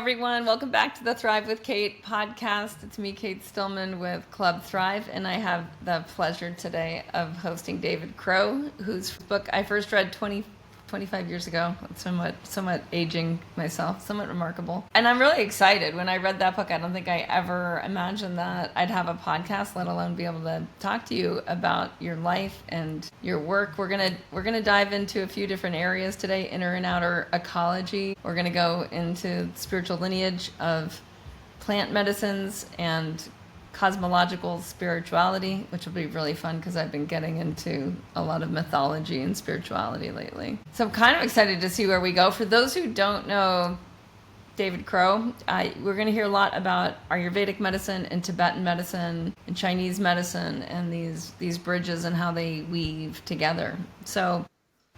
everyone. Welcome back to the Thrive with Cate podcast. It's me, Cate Stillman with Club Thrive, and I have the pleasure today of hosting David Crow, whose book I first read 25 years ago. It's somewhat aging myself, somewhat remarkable. And I'm really excited. When I read that book, I don't think I ever imagined that I'd have a podcast, let alone be able to talk to you about your life and your work. We're gonna dive into a few different areas today: inner and outer ecology. We're gonna go into spiritual lineage of plant medicines and cosmological spirituality, which will be really fun because I've been getting into a lot of mythology and spirituality lately. So I'm kind of excited to see where we go. For those who don't know David Crow, we're going to hear a lot about Ayurvedic medicine and Tibetan medicine and Chinese medicine and these bridges and how they weave together. So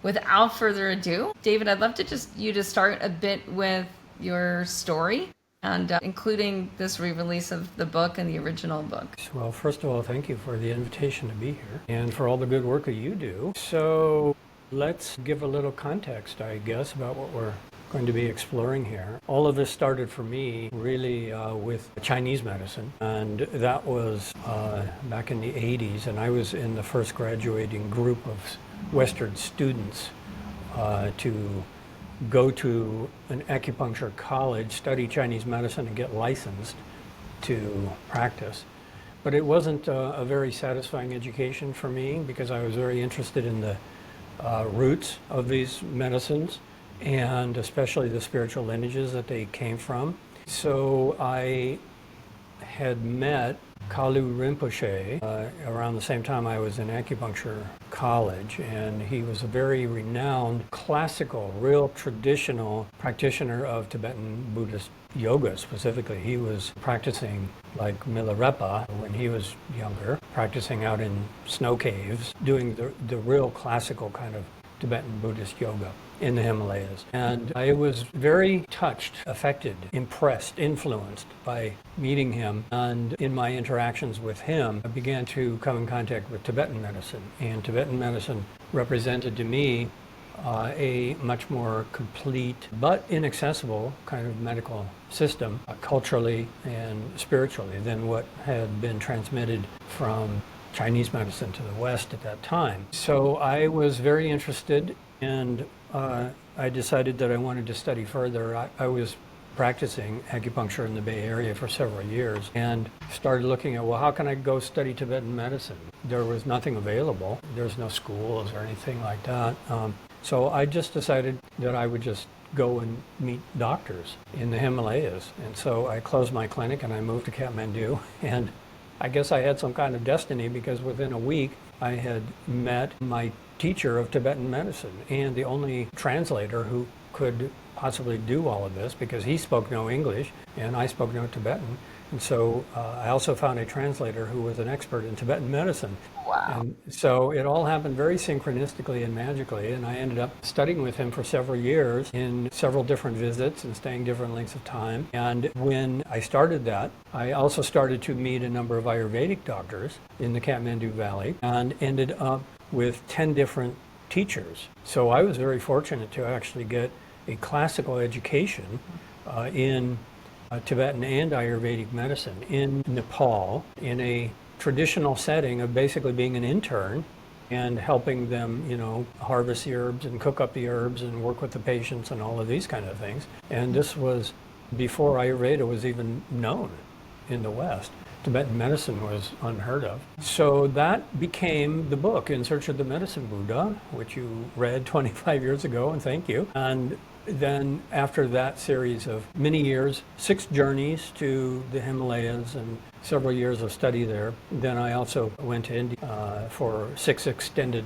without further ado, David, I'd love to you to start a bit with your story, and including this re-release of the book and the original book. Well, first of all, thank you for the invitation to be here and for all the good work that you do. So let's give a little context, I guess, about what we're going to be exploring here. All of this started for me really with Chinese medicine, and that was back in the 80s, and I was in the first graduating group of Western students to go to an acupuncture college, study Chinese medicine, and get licensed to practice. But it wasn't a very satisfying education for me because I was very interested in the roots of these medicines and especially the spiritual lineages that they came from. So I had met Kalu Rinpoche around the same time I was in acupuncture college, and he was a very renowned classical, real traditional practitioner of Tibetan Buddhist yoga specifically. He was practicing like Milarepa when he was younger, practicing out in snow caves, doing the real classical kind of Tibetan Buddhist yoga in the Himalayas. And I was very touched, affected, impressed, influenced by meeting him. And in my interactions with him, I began to come in contact with Tibetan medicine. And Tibetan medicine represented to me a much more complete but inaccessible kind of medical system, culturally and spiritually, than what had been transmitted from Chinese medicine to the West at that time. So I was very interested, and I decided that I wanted to study further. I was practicing acupuncture in the Bay Area for several years and started looking at, well, how can I go study Tibetan medicine? There was nothing available. There's no schools or anything like that. So I just decided that I would just go and meet doctors in the Himalayas. And so I closed my clinic and I moved to Kathmandu, and I guess I had some kind of destiny because within a week I had met my teacher of Tibetan medicine and the only translator who could possibly do all of this because he spoke no English and I spoke no Tibetan. And so I also found a translator who was an expert in Tibetan medicine. Wow. And so it all happened very synchronistically and magically, and I ended up studying with him for several years in several different visits and staying different lengths of time. And when I started that, I also started to meet a number of Ayurvedic doctors in the Kathmandu Valley and ended up with 10 different teachers. So I was very fortunate to actually get a classical education in Tibetan and Ayurvedic medicine in Nepal in a traditional setting of basically being an intern and helping them, harvest the herbs and cook up the herbs and work with the patients and all of these kind of things. And this was before Ayurveda was even known in the West. Tibetan medicine was unheard of. So that became the book, In Search of the Medicine Buddha, which you read 25 years ago, and thank you. And then after that series of many years, 6 journeys to the Himalayas and several years of study there, then I also went to India for 6 extended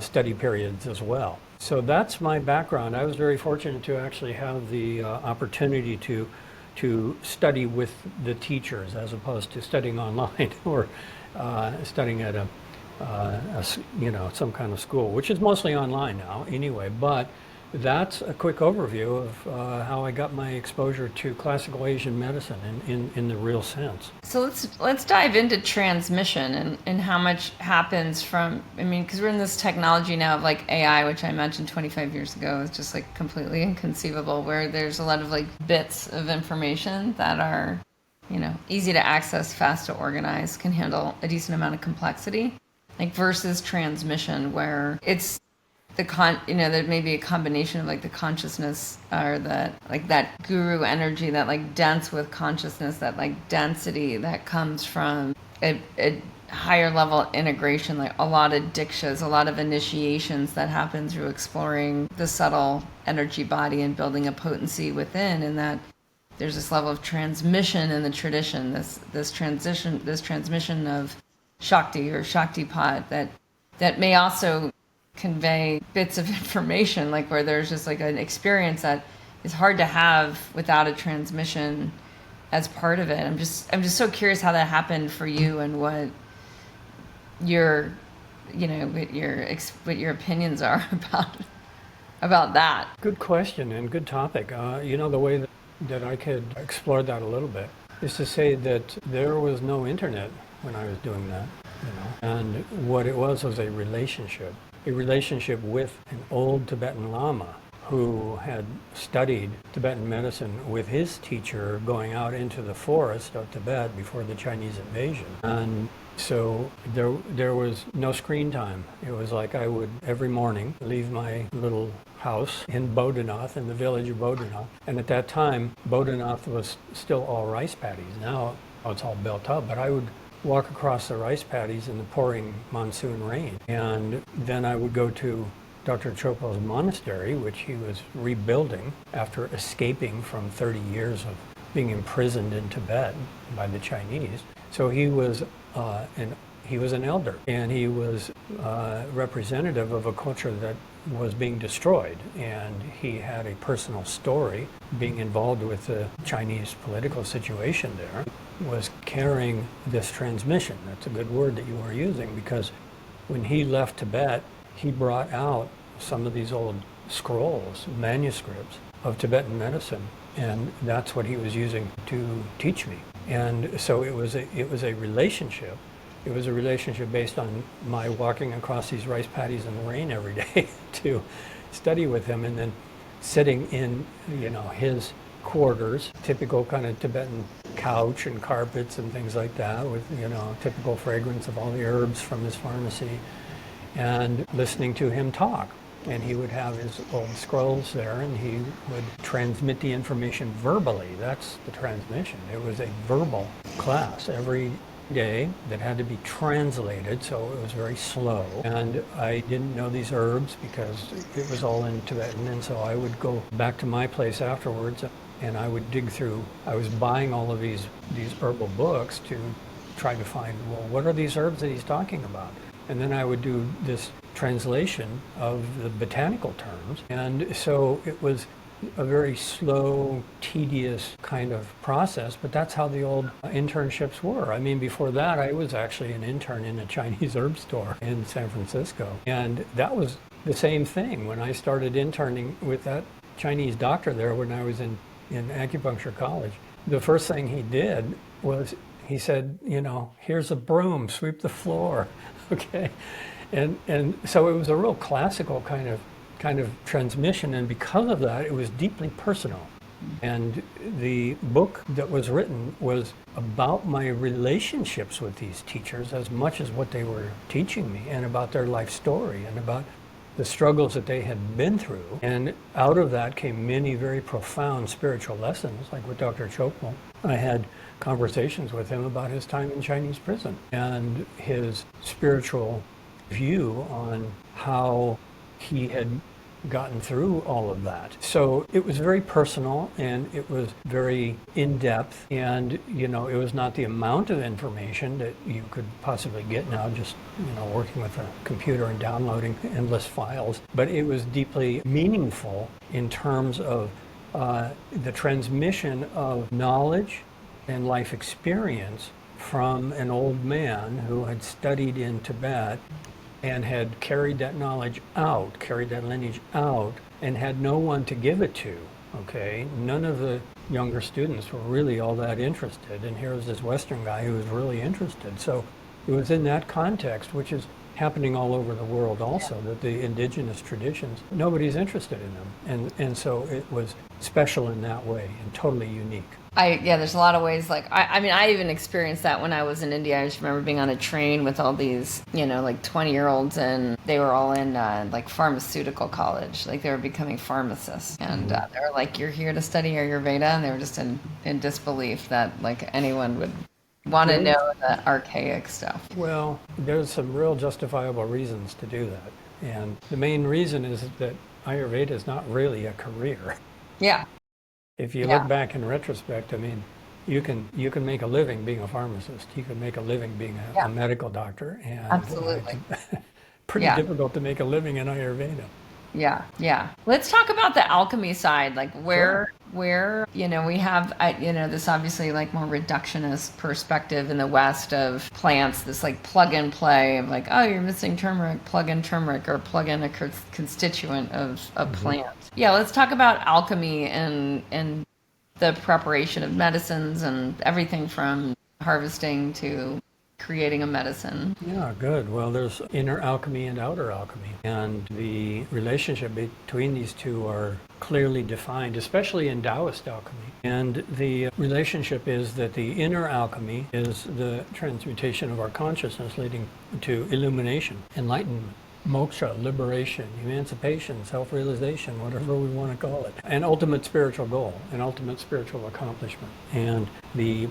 study periods as well. So that's my background. I was very fortunate to actually have the opportunity to study with the teachers as opposed to studying online or studying at some kind of school, which is mostly online now anyway. But that's a quick overview of how I got my exposure to classical Asian medicine in the real sense. So let's dive into transmission and how much happens from, I mean, because we're in this technology now of like AI, which I imagined 25 years ago is just like completely inconceivable, where there's a lot of like bits of information that are, easy to access, fast to organize, can handle a decent amount of complexity, like versus transmission where it's there may be a combination of like the consciousness or that guru energy, that like dense with consciousness, that like density that comes from a higher level integration, like a lot of dikshas, a lot of initiations that happen through exploring the subtle energy body and building a potency within, and that there's this level of transmission in the tradition, this transmission of Shakti or Shaktipat that may also convey bits of information, like where there's just like an experience that is hard to have without a transmission as part of it. I'm just so curious how that happened for you and what your what your opinions are about that. Good question and good topic. The way that I could explore that a little bit is to say that there was no internet when I was doing that, and what it was a relationship with an old Tibetan Lama who had studied Tibetan medicine with his teacher going out into the forest of Tibet before the Chinese invasion. And so there was no screen time. It was like I would every morning leave my little house in Bodhanath, in the village of Bodhanath. And at that time, Bodhanath was still all rice paddies. Now it's all built up, but I would walk across the rice paddies in the pouring monsoon rain. And then I would go to Dr. Chopo's monastery, which he was rebuilding after escaping from 30 years of being imprisoned in Tibet by the Chinese. So he was an elder, and he was representative of a culture that was being destroyed, and he had a personal story being involved with the Chinese political situation there, was carrying this transmission. That's a good word that you were using, because when he left Tibet, he brought out some of these old scrolls, manuscripts of Tibetan medicine, and that's what he was using to teach me. And so it was a relationship. It was a relationship based on my walking across these rice paddies in the rain every day to study with him, and then sitting in, his quarters, typical kind of Tibetan couch and carpets and things like that, with, typical fragrance of all the herbs from his pharmacy, and listening to him talk. And he would have his old scrolls there, and he would transmit the information verbally. That's the transmission. It was a verbal class every day that had to be translated, so it was very slow. And I didn't know these herbs because it was all in Tibetan, and so I would go back to my place afterwards and I would dig through. I was buying all of these herbal books to try to find, well, what are these herbs that he's talking about? And then I would do this translation of the botanical terms. And so it was a very slow, tedious kind of process, but that's how the old internships were. I mean, before that, I was actually an intern in a Chinese herb store in San Francisco. And that was the same thing when I started interning with that Chinese doctor there when I was in acupuncture college. The first thing he did was he said, here's a broom, sweep the floor, okay? And so it was a real classical kind of transmission, and because of that, it was deeply personal. And the book that was written was about my relationships with these teachers as much as what they were teaching me, and about their life story, and about the struggles that they had been through. And out of that came many very profound spiritual lessons, like with Dr. Chopo. I had conversations with him about his time in Chinese prison and his spiritual view on how he had gotten through all of that. So it was very personal, and it was very in-depth, and it was not the amount of information that you could possibly get now just working with a computer and downloading endless files, but it was deeply meaningful in terms of the transmission of knowledge and life experience from an old man who had studied in Tibet and had carried that knowledge out, carried that lineage out, and had no one to give it to. Okay, none of the younger students were really all that interested, and here was this Western guy who was really interested. So it was in that context, which is happening all over the world also, that the indigenous traditions, nobody's interested in them. And so it was special in that way and totally unique. Yeah, there's a lot of ways. Like, I mean, I even experienced that when I was in India. I just remember being on a train with all these, like 20-year-olds, and they were all in like pharmaceutical college. Like, they were becoming pharmacists, and they were like, "You're here to study Ayurveda," and they were just in disbelief that like anyone would want to know the archaic stuff. Well, there's some real justifiable reasons to do that. And the main reason is that Ayurveda is not really a career. Yeah. If you look back in retrospect, I mean, you can make a living being a pharmacist. You can make a living being a medical doctor, and Absolutely. pretty difficult to make a living in Ayurveda. Yeah. Let's talk about the alchemy side, like where we have this obviously like more reductionist perspective in the West of plants, this like plug and play of like, oh, you're missing turmeric, plug in turmeric, or plug in a constituent of a plant. Yeah, let's talk about alchemy and the preparation of medicines and everything from harvesting to creating a medicine. Yeah, good. Well, there's inner alchemy and outer alchemy, and the relationship between these two are clearly defined, especially in Taoist alchemy. And the relationship is that the inner alchemy is the transmutation of our consciousness leading to illumination, enlightenment, moksha, liberation, emancipation, self-realization, whatever we want to call it, an ultimate spiritual goal, an ultimate spiritual accomplishment. And the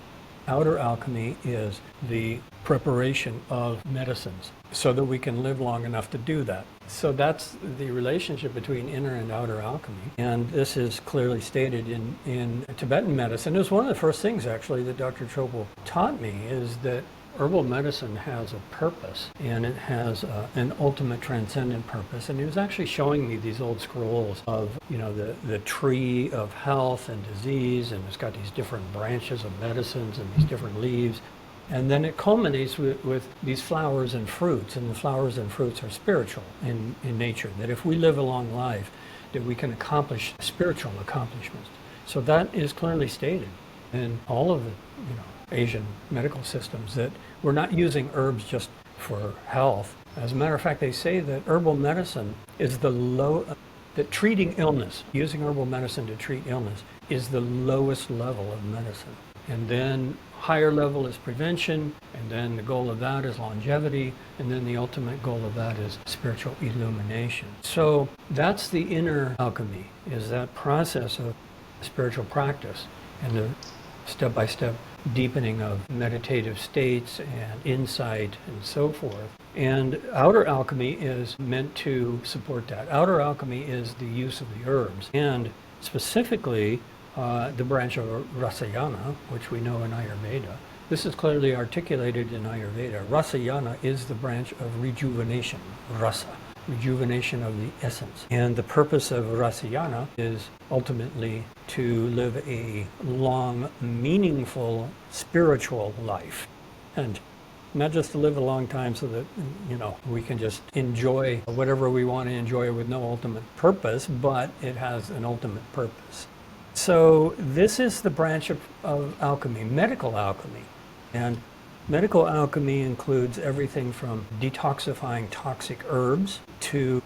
outer alchemy is the preparation of medicines so that we can live long enough to do that. So that's the relationship between inner and outer alchemy. And this is clearly stated in Tibetan medicine. It was one of the first things actually that Dr. Chopal taught me, is that herbal medicine has a purpose, and it has an ultimate transcendent purpose. And he was actually showing me these old scrolls of, the tree of health and disease, and it's got these different branches of medicines and these different leaves. And then it culminates with these flowers and fruits, and the flowers and fruits are spiritual in nature, that if we live a long life, that we can accomplish spiritual accomplishments. So that is clearly stated in all of the, Asian medical systems, that we're not using herbs just for health. As a matter of fact, they say that herbal medicine is that treating illness, using herbal medicine to treat illness, is the lowest level of medicine. And then higher level is prevention, and then the goal of that is longevity, and then the ultimate goal of that is spiritual illumination. So that's the inner alchemy, is that process of spiritual practice and the step-by-step deepening of meditative states and insight and so forth. And outer alchemy is meant to support that. Outer alchemy is the use of the herbs, and specifically the branch of Rasayana, which we know in Ayurveda. This is clearly articulated in Ayurveda. Rasayana is the branch of rejuvenation, rasa, rejuvenation of the essence. And the purpose of Rasayana is ultimately to live a long, meaningful spiritual life. And not just to live a long time so that, we can just enjoy whatever we want to enjoy with no ultimate purpose, but it has an ultimate purpose. So this is the branch of alchemy, medical alchemy. And medical alchemy includes everything from detoxifying toxic herbs to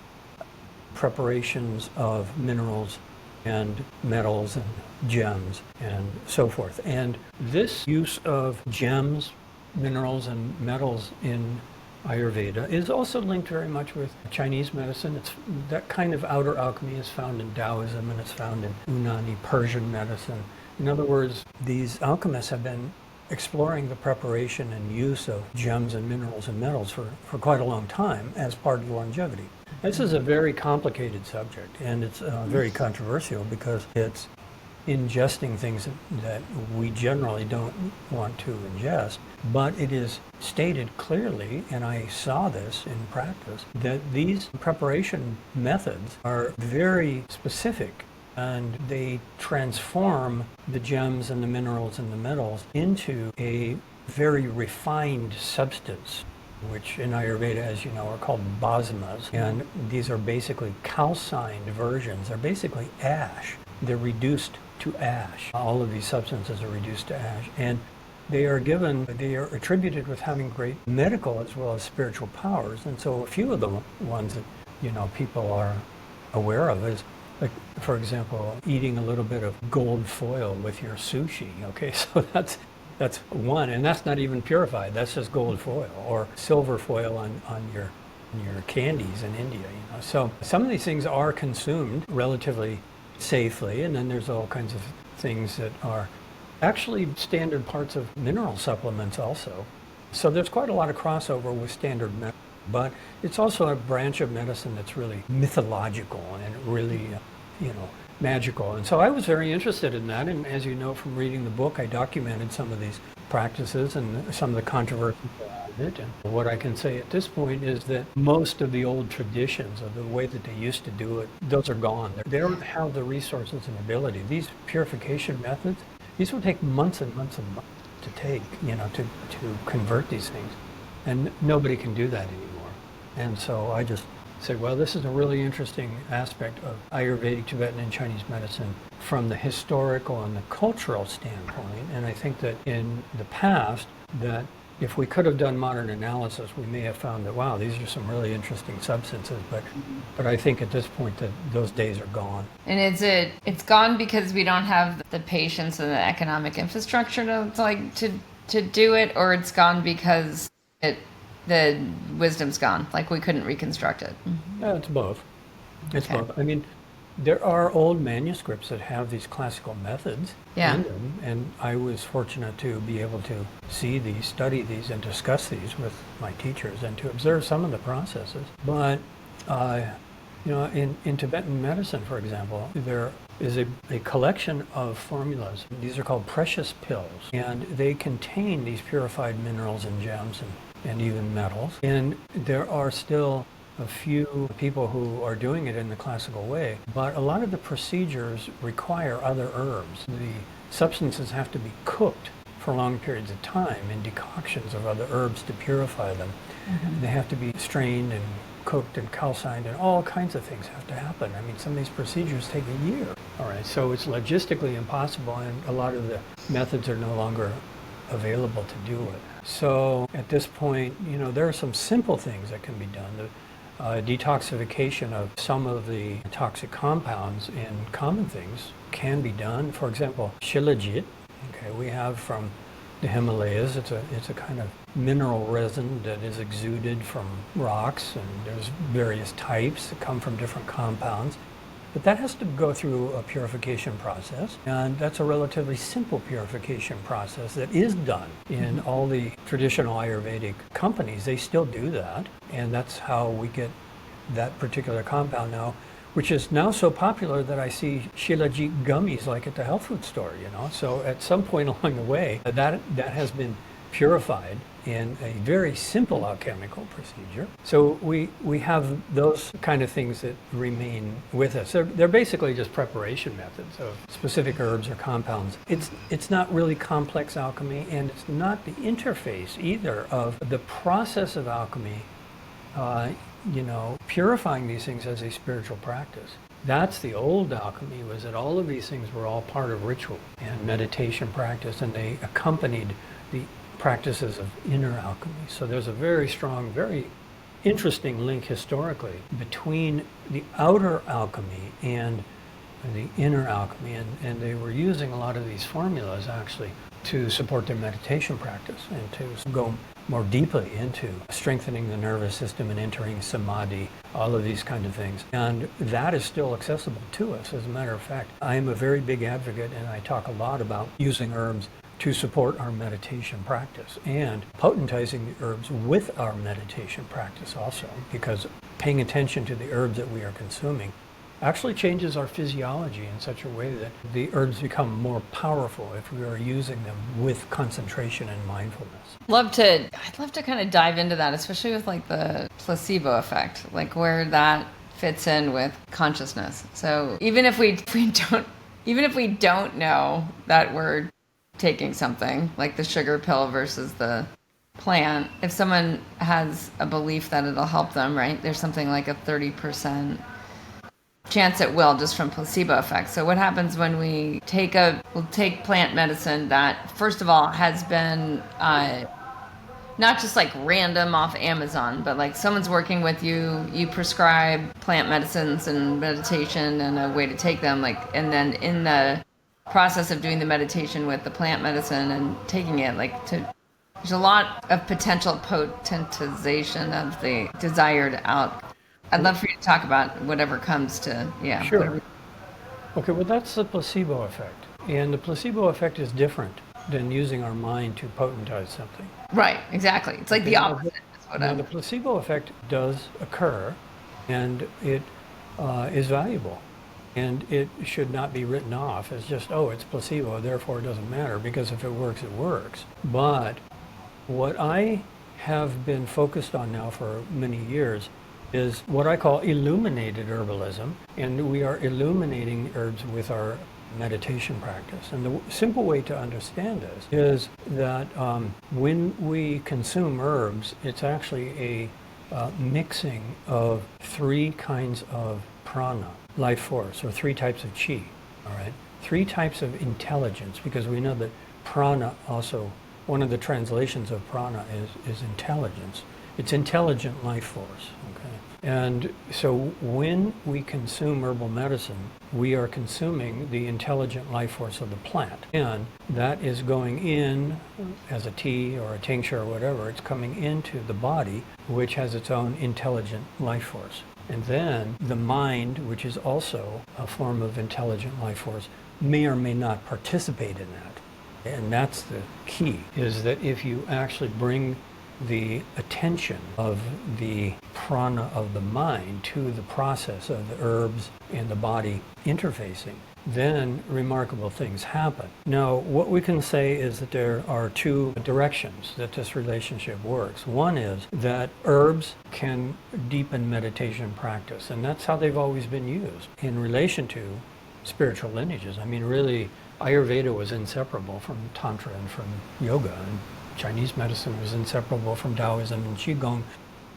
preparations of minerals and metals and gems and so forth. And this use of gems, minerals, and metals in Ayurveda is also linked very much with Chinese medicine. That kind of outer alchemy is found in Taoism, and it's found in Unani, Persian medicine. In other words, these alchemists have been exploring the preparation and use of gems and minerals and metals for quite a long time as part of longevity. This is a very complicated subject, and it's very controversial because it's ingesting things that we generally don't want to ingest. But it is stated clearly, and I saw this in practice, that these preparation methods are very specific, and they transform the gems and the minerals and the metals into a very refined substance. which in Ayurveda, as you know, are called bhasmas. And these are basically calcined versions. They're basically ash. They're reduced to ash. All of these substances are reduced to ash. And they are attributed with having great medical as well as spiritual powers. And so a few of the ones that, people are aware of is, like, for example, eating a little bit of gold foil with your sushi. Okay, so that's one, and that's not even purified. That's just gold foil, or silver foil on your candies in India. So some of these things are consumed relatively safely, and then there's all kinds of things that are actually standard parts of mineral supplements also. So there's quite a lot of crossover with standard medicine, but it's also a branch of medicine that's really mythological and really, magical. And so I was very interested in that, and as you know from reading the book, I documented some of these practices and some of the controversies around it. And what I can say at this point is that most of the old traditions of the way that they used to do it, those are gone. They don't have the resources and ability. These purification methods, these would take months and months and months to take, to convert these things. And nobody can do that anymore. And so I just said, well, this is a really interesting aspect of Ayurvedic, Tibetan, and Chinese medicine from the historical and the cultural standpoint. And I think that in the past, that if we could have done modern analysis, we may have found that, wow, these are some really interesting substances. But I think at this point that those days are gone. And it's gone because we don't have the patience and the economic infrastructure to do it, or it's gone because the wisdom's gone, like we couldn't reconstruct it? Yeah, it's both. It's Okay. both. I mean, there are old manuscripts that have these classical methods in them, and I was fortunate to be able to see these, study these, and discuss these with my teachers and to observe some of the processes. But, in Tibetan medicine, for example, there is a collection of formulas. These are called precious pills, and they contain these purified minerals and gems and even metals. And there are still a few people who are doing it in the classical way, but a lot of the procedures require other herbs. The substances have to be cooked for long periods of time in decoctions of other herbs to purify them. Mm-hmm. They have to be strained and cooked and calcined, and all kinds of things have to happen. I mean, some of these procedures take a year. All right, so it's logistically impossible, and a lot of the methods are no longer available to do it. So at this point, there are some simple things that can be done. The detoxification of some of the toxic compounds in common things can be done. For example, shilajit, we have from the Himalayas. It's a kind of mineral resin that is exuded from rocks, and there's various types that come from different compounds. But that has to go through a purification process, and that's a relatively simple purification process that is done in all the traditional Ayurvedic companies. They still do that, and that's how we get that particular compound now, which is now so popular that I see Shilajit gummies like at the health food store, So at some point along the way, that has been purified in a very simple alchemical procedure. So we have those kind of things that remain with us. They're basically just preparation methods of specific herbs or compounds. It's not really complex alchemy, and it's not the interface either of the process of alchemy, purifying these things as a spiritual practice. That's the old alchemy, was that all of these things were all part of ritual and meditation practice, and they accompanied the practices of inner alchemy. So there's a very strong, very interesting link historically between the outer alchemy and the inner alchemy, and they were using a lot of these formulas actually to support their meditation practice and to go more deeply into strengthening the nervous system and entering samadhi, all of these kind of things. And that is still accessible to us. As a matter of fact, I am a very big advocate, and I talk a lot about using herbs to support our meditation practice and potentizing the herbs with our meditation practice also, because paying attention to the herbs that we are consuming actually changes our physiology in such a way that the herbs become more powerful if we are using them with concentration and mindfulness. I'd love to kind of dive into that, especially with like the placebo effect, like where that fits in with consciousness. So even if we don't know that we're taking something like the sugar pill versus the plant, if someone has a belief that it'll help them, right? There's something like a 30% chance it will, just from placebo effects. So what happens when we'll take plant medicine that, first of all, has been not just like random off Amazon, but like someone's working with you, you prescribe plant medicines and meditation and a way to take them, like, and then in the process of doing the meditation with the plant medicine and taking it, there's a lot of potential potentization of the desired out. I'd love for you to talk about whatever comes to, yeah. Sure. Okay, well, that's the placebo effect. And the placebo effect is different than using our mind to potentize something. Right, exactly. It's like the opposite. Now, the placebo effect does occur, and it is valuable. And it should not be written off as just, oh, it's placebo, therefore it doesn't matter, because if it works, it works. But what I have been focused on now for many years is what I call illuminated herbalism, and we are illuminating herbs with our meditation practice. And the simple way to understand this is that when we consume herbs, it's actually a mixing of three kinds of prana, life force, or three types of chi, all right? Three types of intelligence, because we know that prana also, one of the translations of prana is intelligence. It's intelligent life force, okay? And so when we consume herbal medicine, we are consuming the intelligent life force of the plant. And that is going in as a tea or a tincture or whatever. It's coming into the body, which has its own intelligent life force. And then the mind, which is also a form of intelligent life force, may or may not participate in that. And that's the key, is that if you actually bring the attention of the prana of the mind to the process of the herbs and the body interfacing, then remarkable things happen. Now, what we can say is that there are two directions that this relationship works. One is that herbs can deepen meditation practice, and that's how they've always been used in relation to spiritual lineages. I mean, really, Ayurveda was inseparable from Tantra and from yoga, and Chinese medicine was inseparable from Taoism and Qigong.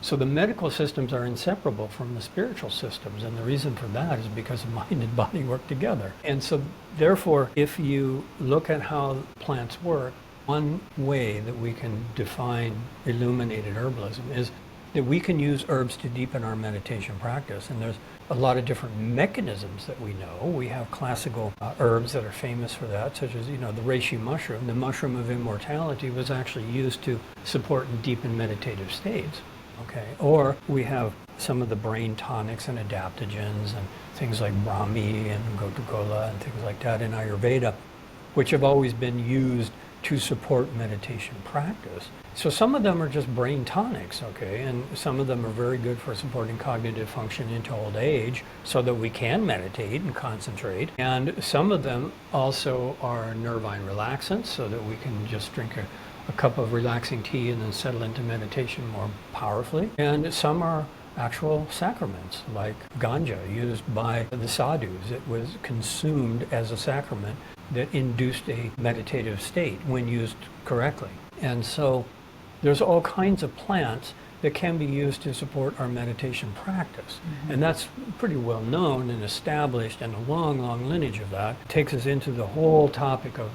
So the medical systems are inseparable from the spiritual systems, and the reason for that is because the mind and body work together. And so therefore, if you look at how plants work, one way that we can define illuminated herbalism is that we can use herbs to deepen our meditation practice. And there's a lot of different mechanisms that we know. We have classical herbs that are famous for that, such as, the reishi mushroom. The mushroom of immortality was actually used to support and deepen meditative states. Okay, or we have some of the brain tonics and adaptogens and things like Brahmi and Gotukola and things like that in Ayurveda, which have always been used to support meditation practice. So some of them are just brain tonics, okay, and some of them are very good for supporting cognitive function into old age so that we can meditate and concentrate. And some of them also are nervine relaxants so that we can just drink a cup of relaxing tea and then settle into meditation more powerfully. And some are actual sacraments, like ganja used by the sadhus. It was consumed as a sacrament that induced a meditative state when used correctly. And so there's all kinds of plants that can be used to support our meditation practice. Mm-hmm. And that's pretty well known and established, and a long, long lineage of that takes us into the whole topic of,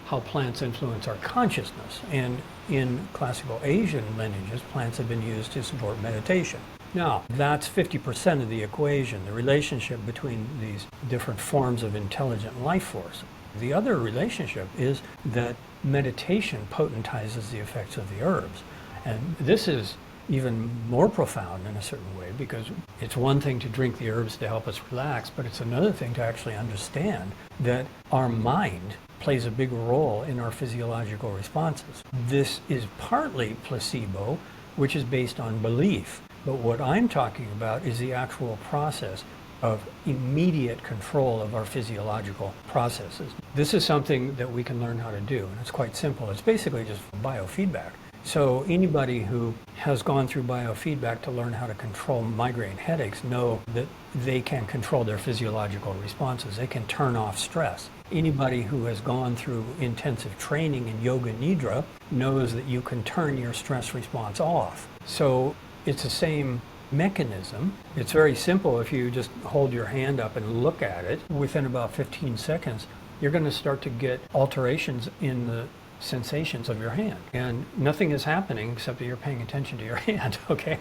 how plants influence our consciousness. And in classical Asian lineages, plants have been used to support meditation. Now, that's 50% of the equation, the relationship between these different forms of intelligent life force. The other relationship is that meditation potentizes the effects of the herbs. And this is even more profound in a certain way, because it's one thing to drink the herbs to help us relax, but it's another thing to actually understand that our mind plays a big role in our physiological responses. This is partly placebo, which is based on belief. But what I'm talking about is the actual process of immediate control of our physiological processes. This is something that we can learn how to do, and it's quite simple. It's basically just biofeedback. So anybody who has gone through biofeedback to learn how to control migraine headaches know that they can control their physiological responses. They can turn off stress. Anybody who has gone through intensive training in yoga nidra knows that you can turn your stress response off. So it's the same mechanism. It's very simple. If you just hold your hand up and look at it, within about 15 seconds, you're going to start to get alterations in the sensations of your hand. And nothing is happening except that you're paying attention to your hand, okay?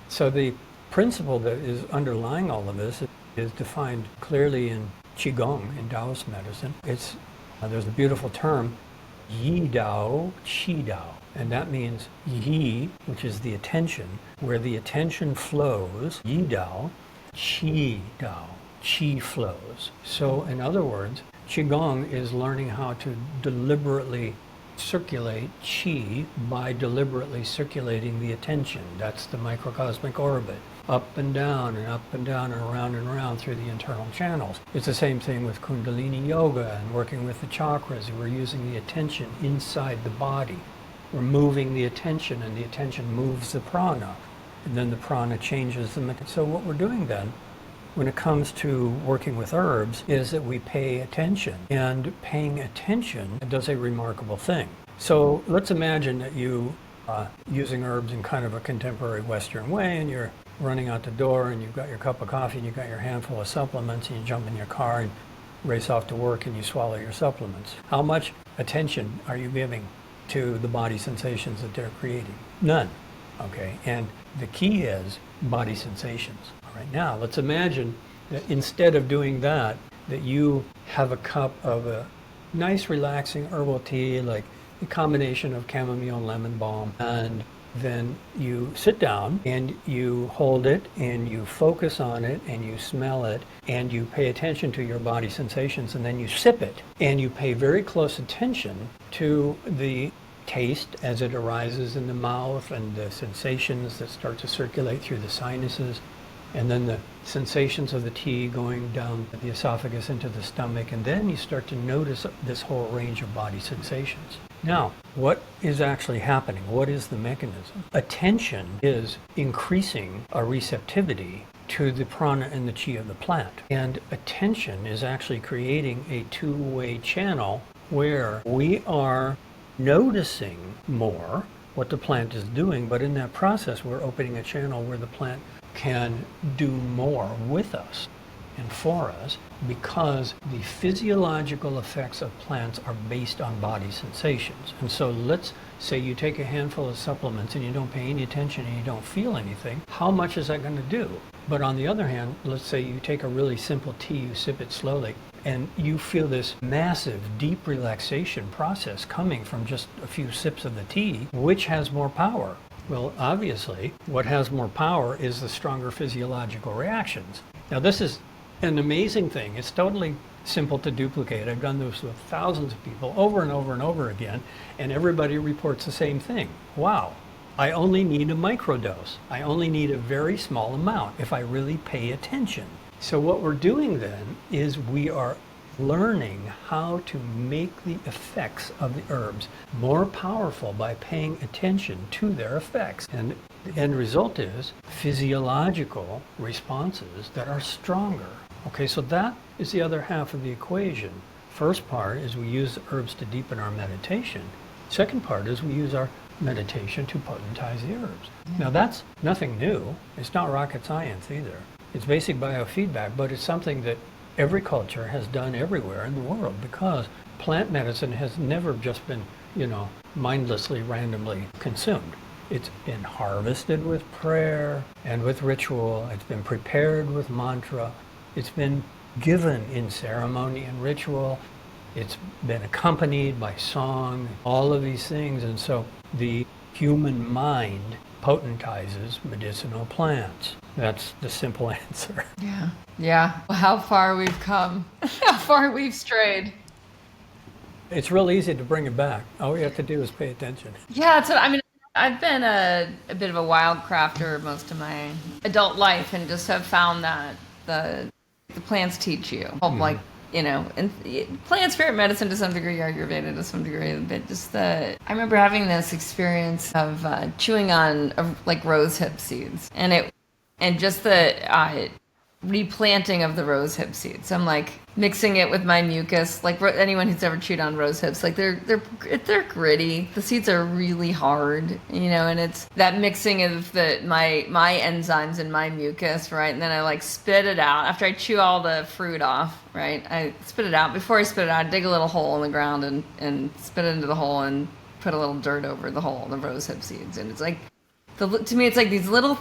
So the principle that is underlying all of this is defined clearly in Qigong, in Taoist medicine. There's a beautiful term, Yi Dao, Qi Dao. And that means Yi, which is the attention, where the attention flows, Yi Dao, Qi Dao, Qi flows. So in other words, Qigong is learning how to deliberately circulate Qi by deliberately circulating the attention. That's the microcosmic orbit. Up and down and up and down and around through the internal channels. It's the same thing with Kundalini Yoga and working with the chakras. We're using the attention inside the body. We're moving the attention, and the attention moves the prana. And then the prana changes the... So what we're doing then, when it comes to working with herbs, is that we pay attention. And paying attention does a remarkable thing. So let's imagine that you using herbs in kind of a contemporary Western way, and you're running out the door, and you've got your cup of coffee, and you've got your handful of supplements, and you jump in your car and race off to work, and you swallow your supplements. How much attention are you giving to the body sensations that they're creating? None. Okay, and the key is body sensations. All right, now let's imagine that instead of doing that, that you have a cup of a nice relaxing herbal tea, like a combination of chamomile and lemon balm, and then you sit down and you hold it and you focus on it and you smell it and you pay attention to your body sensations, and then you sip it and you pay very close attention to the taste as it arises in the mouth and the sensations that start to circulate through the sinuses, and then the sensations of the tea going down the esophagus into the stomach, and then you start to notice this whole range of body sensations. Now, what is actually happening? What is the mechanism? Attention is increasing a receptivity to the prana and the chi of the plant. And attention is actually creating a two-way channel where we are noticing more what the plant is doing, but in that process we're opening a channel where the plant can do more with us and for us, because the physiological effects of plants are based on body sensations. And so let's say you take a handful of supplements and you don't pay any attention and you don't feel anything. How much is that going to do? But on the other hand, let's say you take a really simple tea, you sip it slowly, and you feel this massive, deep relaxation process coming from just a few sips of the tea. Which has more power? Well, obviously, what has more power is the stronger physiological reactions. Now, this is an amazing thing. It's totally simple to duplicate. I've done this with thousands of people over and over and over again, and everybody reports the same thing. Wow, I only need a microdose. I only need a very small amount if I really pay attention. So what we're doing then is we are learning how to make the effects of the herbs more powerful by paying attention to their effects. And the end result is physiological responses that are stronger. Okay, so that is the other half of the equation. First part is we use the herbs to deepen our meditation. Second part is we use our meditation to potentize the herbs. Now that's nothing new. It's not rocket science either. It's basic biofeedback, but it's something that every culture has done everywhere in the world, because plant medicine has never just been, mindlessly, randomly consumed. It's been harvested with prayer and with ritual. It's been prepared with mantra. It's been given in ceremony and ritual. It's been accompanied by song, all of these things. And so the human mind potentizes medicinal plants. That's the simple answer. Yeah. How far we've come, how far we've strayed. It's real easy to bring it back. All we have to do is pay attention. Yeah, so I've been a bit of a wild crafter most of my adult life, and just have found that the plants teach you, like and plant spirit medicine to some degree, Ayurveda to some degree, but I remember having this experience of chewing on like rosehip seeds, and just the replanting of the rosehip seeds. I'm like mixing it with my mucus. Like anyone who's ever chewed on rose hips, like they're gritty. The seeds are really hard, and it's that mixing of my enzymes and my mucus, right? And then I like spit it out after I chew all the fruit off, right? I spit it out. Before I spit it out, I dig a little hole in the ground and spit it into the hole and put a little dirt over the hole, the rose hip seeds. And it's like to me, it's like these little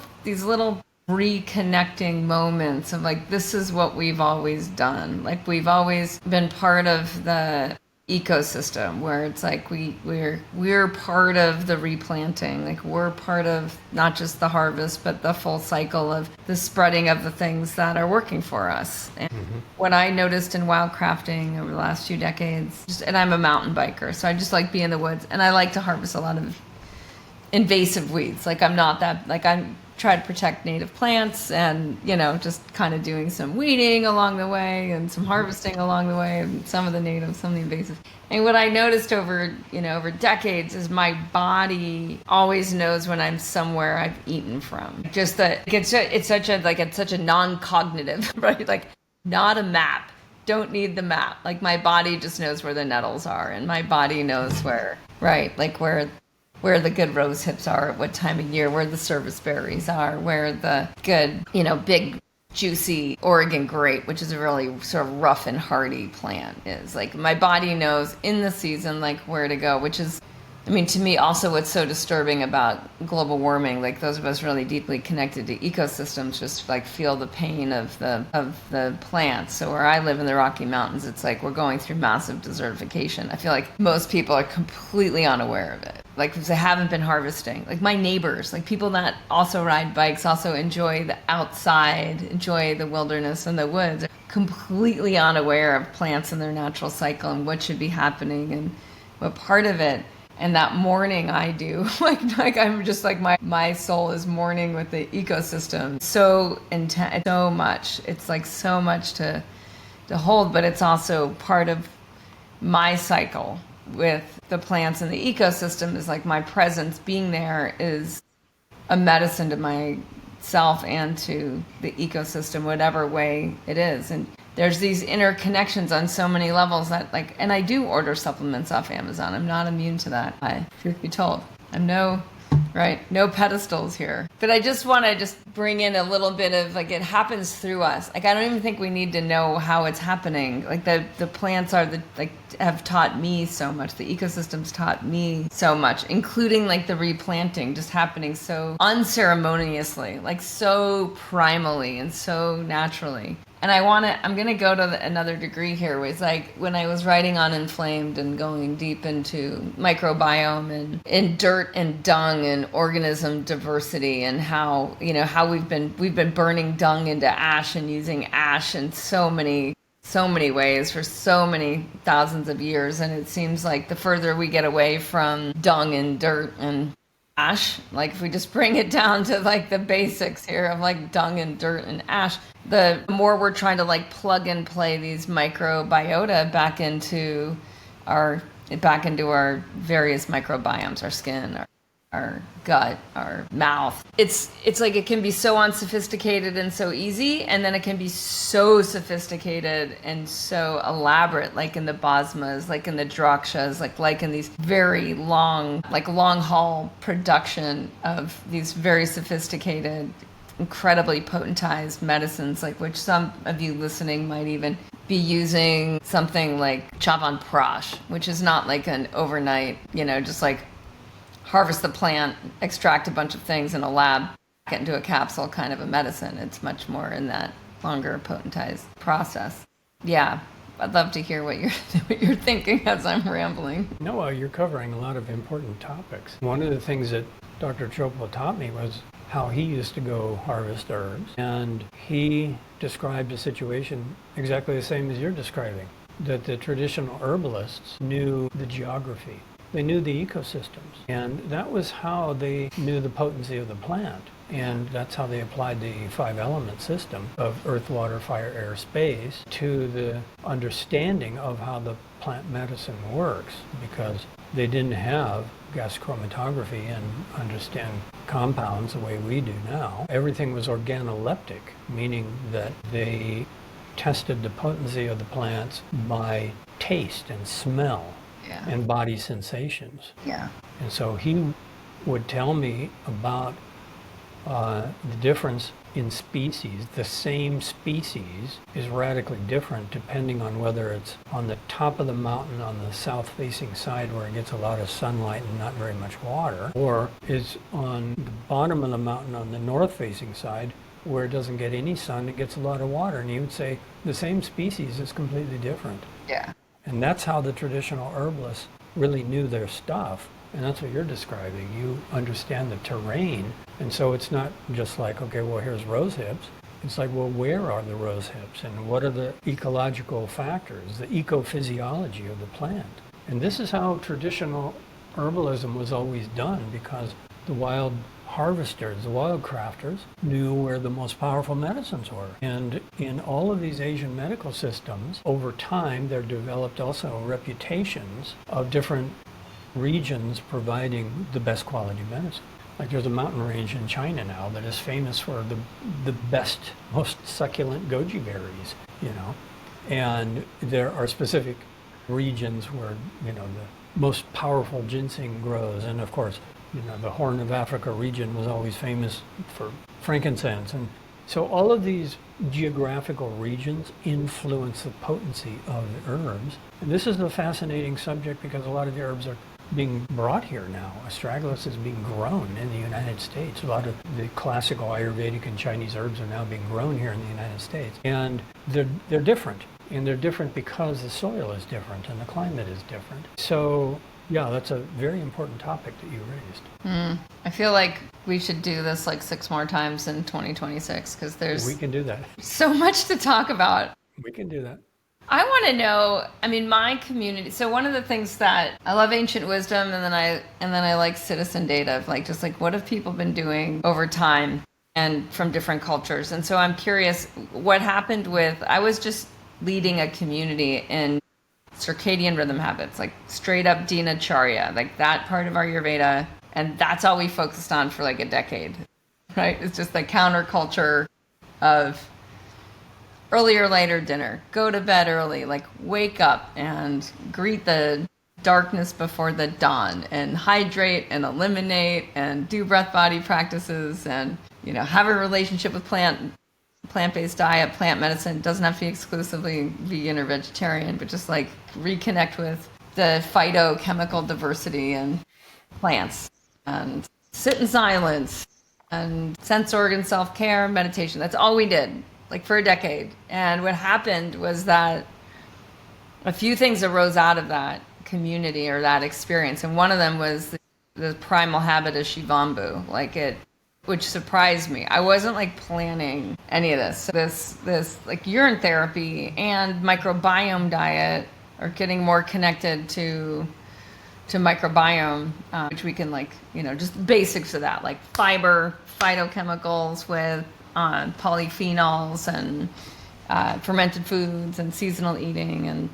reconnecting moments of like, this is what we've always done. Like we've always been part of the ecosystem, where it's like we're part of the replanting. Like we're part of not just the harvest, but the full cycle of the spreading of the things that are working for us. And what I noticed in wildcrafting over the last few decades, and I'm a mountain biker, so I just like being in the woods, and I like to harvest a lot of invasive weeds. Like I'm try to protect native plants, and just kind of doing some weeding along the way and some harvesting along the way, and some of the native, some of the invasive. And what I noticed over decades is my body always knows when I'm somewhere I've eaten from. Just that it's such a non-cognitive, right? Like not a map. Don't need the map. Like my body just knows where the nettles are, and my body knows where the good rose hips are at what time of year, where the service berries are, where the good, big, juicy Oregon grape, which is a really sort of rough and hardy plant, is. Like my body knows in the season, like where to go, which is, to me also what's so disturbing about global warming, like those of us really deeply connected to ecosystems just like feel the pain of the plants. So where I live in the Rocky Mountains, it's like we're going through massive desertification. I feel like most people are completely unaware of it. Like they haven't been harvesting. Like my neighbors, like people that also ride bikes, also enjoy the outside, enjoy the wilderness and the woods, are completely unaware of plants and their natural cycle and what should be happening and what part of it. And that mourning I do, like I'm just like my soul is mourning with the ecosystem. So intense, so much. It's like so much to hold, but it's also part of my cycle with the plants and the ecosystem. Is like my presence being there is a medicine to myself and to the ecosystem, whatever way it is. And there's these interconnections on so many levels that and I do order supplements off Amazon. I'm not immune to that. Truth be told, I'm no pedestals here. But I just want to bring in a little bit of like, it happens through us. Like, I don't even think we need to know how it's happening. Like the plants have taught me so much. The ecosystems taught me so much, including like the replanting just happening so unceremoniously, like so primally and so naturally. And I'm going to go to another degree here, where it's like when I was writing on Inflamed and going deep into microbiome and dirt and dung and organism diversity, and how we've been burning dung into ash and using ash in so many ways for so many thousands of years. And it seems like the further we get away from dung and dirt and ash, like if we just bring it down to like the basics here of like dung and dirt and ash, the more we're trying to like plug and play these microbiota back into our various microbiomes, our skin, our gut, our mouth. It's like it can be so unsophisticated and so easy, and then it can be so sophisticated and so elaborate, like in the bosmas, like in the drakshas, like in these very long haul production of these very sophisticated, incredibly potentized medicines, like which some of you listening might even be using something like Chyavanprash, which is not like an overnight, just like harvest the plant, extract a bunch of things in a lab, get into a capsule kind of a medicine. It's much more in that longer potentized process. Yeah, I'd love to hear what you're thinking as I'm rambling. No, you're covering a lot of important topics. One of the things that Dr. Chopra taught me was how he used to go harvest herbs, and he described a situation exactly the same as you're describing, that the traditional herbalists knew the geography they knew the ecosystems. And that was how they knew the potency of the plant. And that's how they applied the 5-element system of earth, water, fire, air, space to the understanding of how the plant medicine works, because they didn't have gas chromatography and understand compounds the way we do now. Everything was organoleptic, meaning that they tested the potency of the plants by taste and smell and body sensations. Yeah. And so he would tell me about the difference in species. The same species is radically different depending on whether it's on the top of the mountain on the south-facing side where it gets a lot of sunlight and not very much water, or is on the bottom of the mountain on the north-facing side where it doesn't get any sun, it gets a lot of water. And he would say the same species is completely different. Yeah. And that's how the traditional herbalists really knew their stuff. And that's what you're describing. You understand the terrain. And so it's not just like, okay, well, here's rose hips. It's like, well, where are the rose hips? And what are the ecological factors, the ecophysiology of the plant? And this is how traditional herbalism was always done, because the wild harvesters, the wild crafters, knew where the most powerful medicines were. And in all of these Asian medical systems, over time, there developed also reputations of different regions providing the best quality medicine. Like there's a mountain range in China now that is famous for the best, most succulent goji berries, and there are specific regions where, the most powerful ginseng grows. And of course, the Horn of Africa region was always famous for frankincense. And so all of these geographical regions influence the potency of the herbs. And this is a fascinating subject because a lot of the herbs are being brought here now. Astragalus is being grown in the United States. A lot of the classical Ayurvedic and Chinese herbs are now being grown here in the United States. And they're different. And they're different because the soil is different and the climate is different. So yeah, that's a very important topic that you raised. I feel like we should do this like 6 more times in 2026 because We can do that. so much to talk about. We can do that. I want to know, my community. So one of the things that I love ancient wisdom, and then I like citizen data of what have people been doing over time and from different cultures. And so I'm curious what happened I was just leading a community in circadian rhythm habits, like straight up dinacharya, like that part of Ayurveda. And that's all we focused on for like a decade, right? It's just the counterculture of earlier, later dinner, go to bed early, like wake up and greet the darkness before the dawn and hydrate and eliminate and do breath body practices and, have a relationship with plant-based diet, plant medicine. It doesn't have to be exclusively vegan or vegetarian, but just like reconnect with the phytochemical diversity in plants and sit in silence and sense organ self-care, meditation. That's all we did, like for a decade. And what happened was that a few things arose out of that community or that experience. And one of them was the primal habit of Shivambu, which surprised me. I wasn't like planning any of this. This like urine therapy and microbiome diet are getting more connected to microbiome, which we can just basics of that, like fiber, phytochemicals with polyphenols and fermented foods and seasonal eating and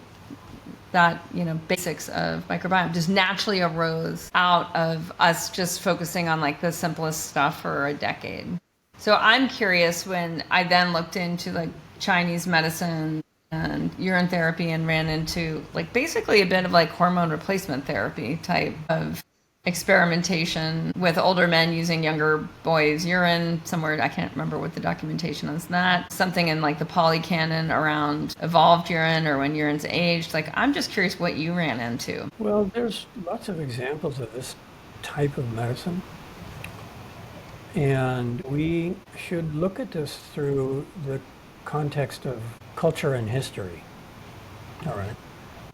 that, basics of microbiome just naturally arose out of us just focusing on like the simplest stuff for a decade. So I'm curious, when I then looked into like Chinese medicine and urine therapy and ran into like basically a bit of like hormone replacement therapy type of experimentation with older men using younger boys' urine somewhere. I can't remember what the documentation is. That something in like the polycanon around evolved urine or when urine's aged. Like, I'm just curious what you ran into. Well, there's lots of examples of this type of medicine. And we should look at this through the context of culture and history. All right.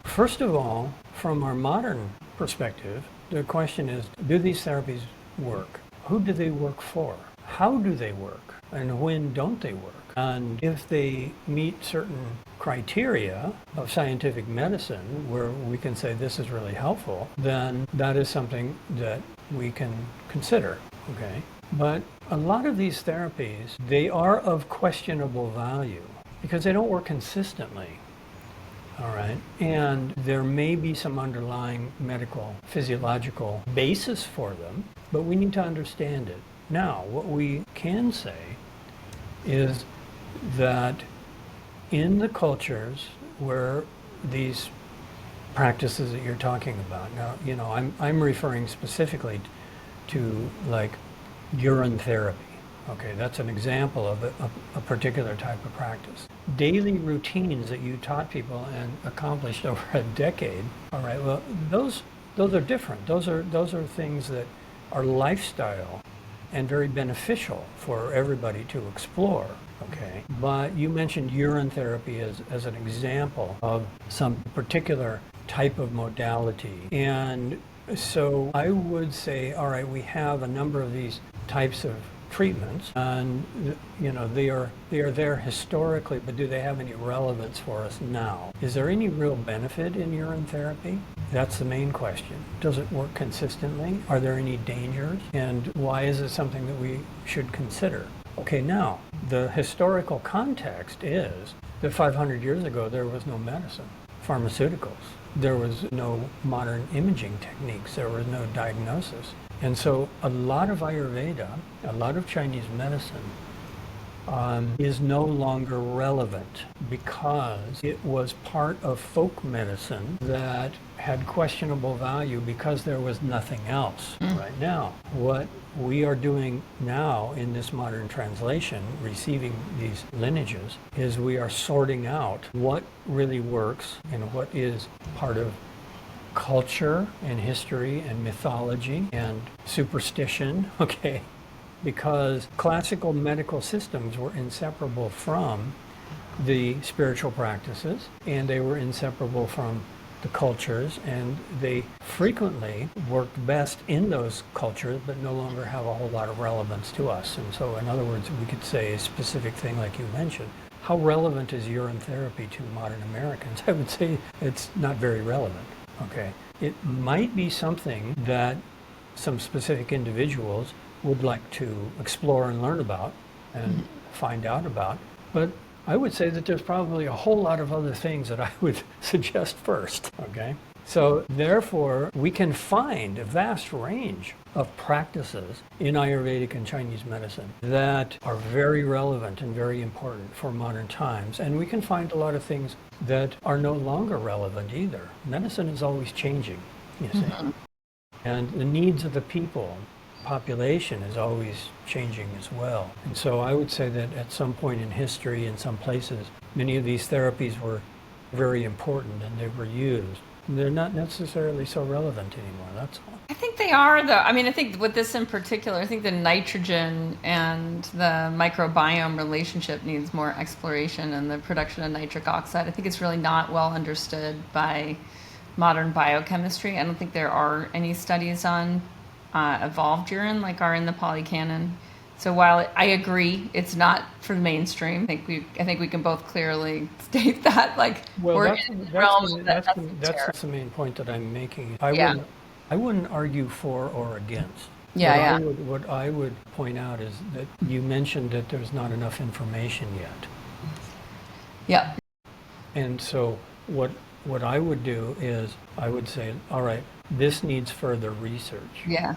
First of all, from our modern perspective, the question is, do these therapies work? Who do they work for? How do they work? And when don't they work? And if they meet certain criteria of scientific medicine where we can say this is really helpful, then that is something that we can consider, okay? But a lot of these therapies, they are of questionable value because they don't work consistently. All right. And there may be some underlying medical, physiological basis for them, but we need to understand it. Now, what we can say is that in the cultures where these practices that you're talking about, now, I'm referring specifically to like urine therapy. Okay, that's an example of a particular type of practice. Daily routines that you taught people and accomplished over a decade. All right, well, those are different. Those are things that are lifestyle and very beneficial for everybody to explore. Okay, but you mentioned urine therapy as an example of some particular type of modality, and so I would say, all right, we have a number of these types of treatments, and they are there historically, but do they have any relevance for us now? Is there any real benefit in urine therapy? That's the main question. Does it work consistently? Are there any dangers? And why is it something that we should consider? Okay, now, the historical context is that 500 years ago there was no medicine, pharmaceuticals. There was no modern imaging techniques. There was no diagnosis. And so a lot of Ayurveda, a lot of Chinese medicine is no longer relevant because it was part of folk medicine that had questionable value because there was nothing else. Right now, what we are doing now in this modern translation, receiving these lineages, is we are sorting out what really works and what is part of culture and history and mythology and superstition, okay? Because classical medical systems were inseparable from the spiritual practices, and they were inseparable from the cultures, and they frequently worked best in those cultures, but no longer have a whole lot of relevance to us. And so, in other words, we could say a specific thing like you mentioned. How relevant is urine therapy to modern Americans? I would say it's not very relevant. Okay, it might be something that some specific individuals would like to explore and learn about and find out about, but I would say that there's probably a whole lot of other things that I would suggest first, okay? So therefore, we can find a vast range of practices in Ayurvedic and Chinese medicine that are very relevant and very important for modern times. And we can find a lot of things that are no longer relevant either. Medicine is always changing, you see. And the needs of the population is always changing as well. And so I would say that at some point in history, in some places, many of these therapies were very important and they were used. They're not necessarily so relevant anymore, that's all. I think they are, though. I mean, I think with this in particular, I think the nitrogen and the microbiome relationship needs more exploration, and the production of nitric oxide. I think it's really not well understood by modern biochemistry. I don't think there are any studies on evolved urine like are in the polycanon. So while I agree it's not for the mainstream, I think we can both clearly state that, like, well, we're in the realm that's the main point that I'm making. I wouldn't argue for or against. What I would point out is that you mentioned that there's not enough information yet. Yeah. And so what I would do is I would say, all right, this needs further research. Yeah.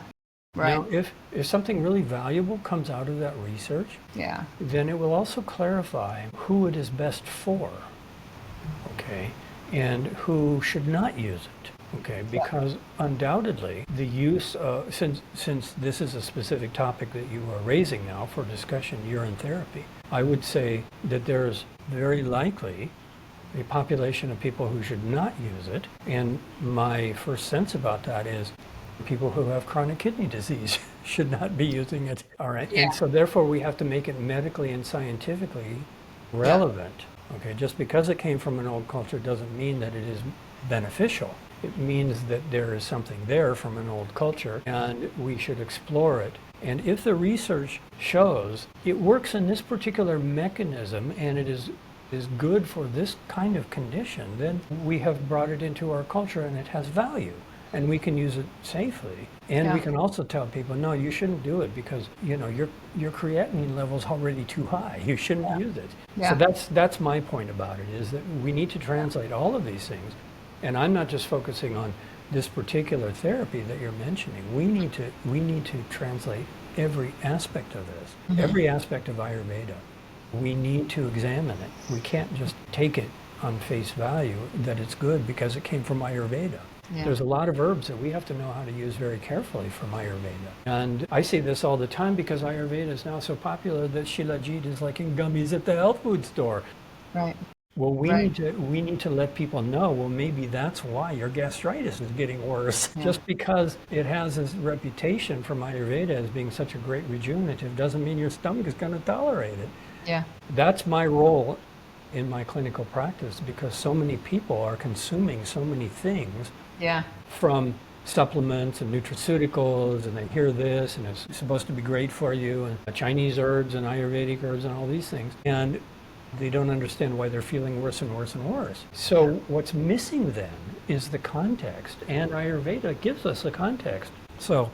Right. Now, if something really valuable comes out of that research, then it will also clarify who it is best for, okay, and who should not use it, okay, because undoubtedly the use of, since this is a specific topic that you are raising now for discussion, urine therapy, I would say that there's very likely a population of people who should not use it, and my first sense about that is people who have chronic kidney disease should not be using it. All right. And so therefore we have to make it medically and scientifically relevant. Okay. Just because it came from an old culture doesn't mean that it is beneficial. It means that there is something there from an old culture and we should explore it. And if the research shows it works in this particular mechanism and it is good for this kind of condition, then we have brought it into our culture and it has value. And we can use it safely. And we can also tell people, no, you shouldn't do it because, your creatinine level's already too high. You shouldn't use it. So that's my point about it, is that we need to translate all of these things. And I'm not just focusing on this particular therapy that you're mentioning. We need to translate every aspect of this, every aspect of Ayurveda. We need to examine it. We can't just take it on face value that it's good because it came from Ayurveda. Yeah. There's a lot of herbs that we have to know how to use very carefully from Ayurveda. And I see this all the time because Ayurveda is now so popular that Shilajit is like in gummies at the health food store. Right. Well, we need to let people know, well, maybe that's why your gastritis is getting worse. Yeah. Just because it has this reputation from Ayurveda as being such a great rejuvenative doesn't mean your stomach is going to tolerate it. Yeah. That's my role in my clinical practice, because so many people are consuming so many things from supplements and nutraceuticals, and they hear this and it's supposed to be great for you, and Chinese herbs and Ayurvedic herbs and all these things, and they don't understand why they're feeling worse and worse and worse. So what's missing then is the context, and Ayurveda gives us the context. So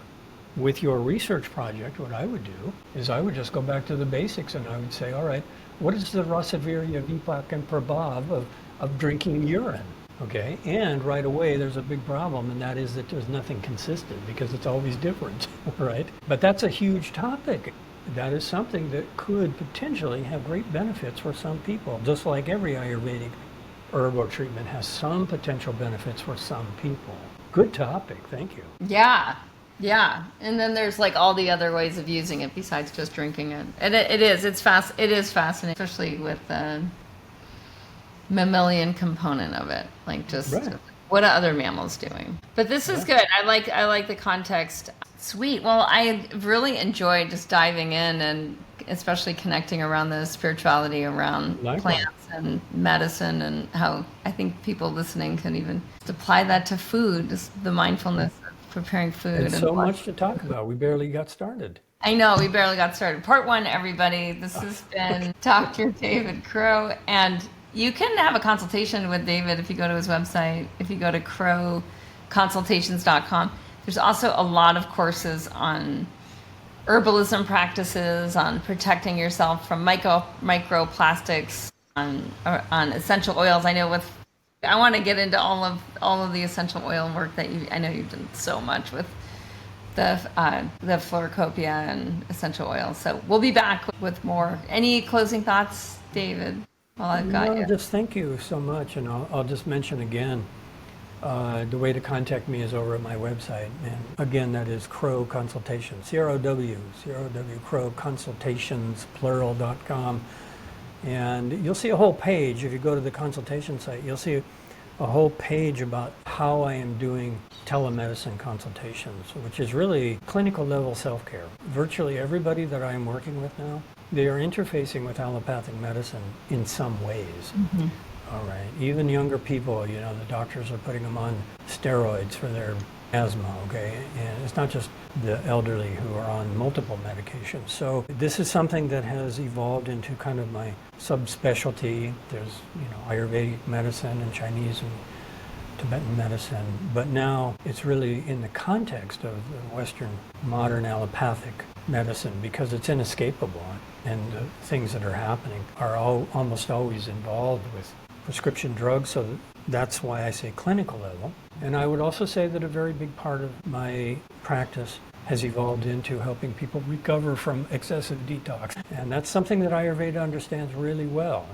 with your research project, what I would do is I would just go back to the basics and I would say, all right, what is the Rasavirya, Vipak, and Prabhav of drinking urine? Okay, and right away there's a big problem, and that is that there's nothing consistent because it's always different, right? But that's a huge topic. That is something that could potentially have great benefits for some people, just like every Ayurvedic herb or treatment has some potential benefits for some people. Good topic, thank you. Yeah. And then there's like all the other ways of using it besides just drinking it. And it is fascinating, especially with the mammalian component of it. Like just what are other mammals doing? But this is good. I like the context. Sweet. Well, I really enjoyed just diving in and especially connecting around the spirituality around plants and medicine, and how I think people listening can even apply that to food, just the mindfulness of preparing food. It's so much to talk about. We barely got started. I know, we barely got started. Part 1, everybody. This has been Dr. David Crow, and you can have a consultation with David if you go to his website, if you go to crowconsultations.com. There's also a lot of courses on herbalism practices, on protecting yourself from microplastics, on essential oils. I want to get into all of the essential oil work that I know you've done so much with the Florocopia and essential oils. So we'll be back with more. Any closing thoughts, David? While I've got you. Just thank you so much, and I'll just mention again. The way to contact me is over at my website, and again, that is Crow Consultations, C-R-O-W, Crow Consultations, plural.com, and you'll see a whole page. If you go to the consultation site, you'll see a whole page about how I am doing telemedicine consultations, which is really clinical level self-care. Virtually everybody that I am working with now, they are interfacing with allopathic medicine in some ways. Mm-hmm. All right. Even younger people, the doctors are putting them on steroids for their asthma, okay? And it's not just the elderly who are on multiple medications. So this is something that has evolved into kind of my subspecialty. There's, Ayurvedic medicine and Chinese and Tibetan medicine, but now it's really in the context of the Western modern allopathic medicine, because it's inescapable, and the things that are happening are almost always involved with prescription drugs, so that's why I say clinical level. And I would also say that a very big part of my practice has evolved into helping people recover from excessive detox. And that's something that Ayurveda understands really well.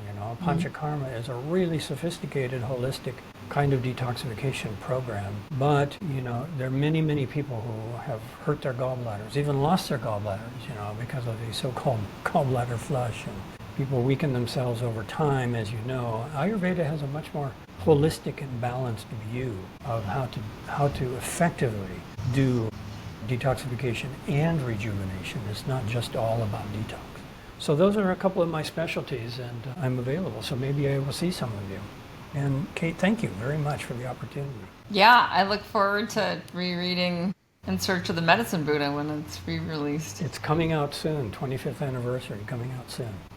Panchakarma is a really sophisticated, holistic kind of detoxification program. But, there are many, many people who have hurt their gallbladders, even lost their gallbladders, because of the so-called gallbladder flush. And people weaken themselves over time, as you know. Ayurveda has a much more holistic and balanced view of how to effectively do detoxification and rejuvenation. It's not just all about detox. So those are a couple of my specialties, and I'm available. So maybe I will see some of you. And Cate, thank you very much for the opportunity. Yeah, I look forward to rereading In Search of the Medicine Buddha when it's re-released. It's coming out soon, 25th anniversary coming out soon.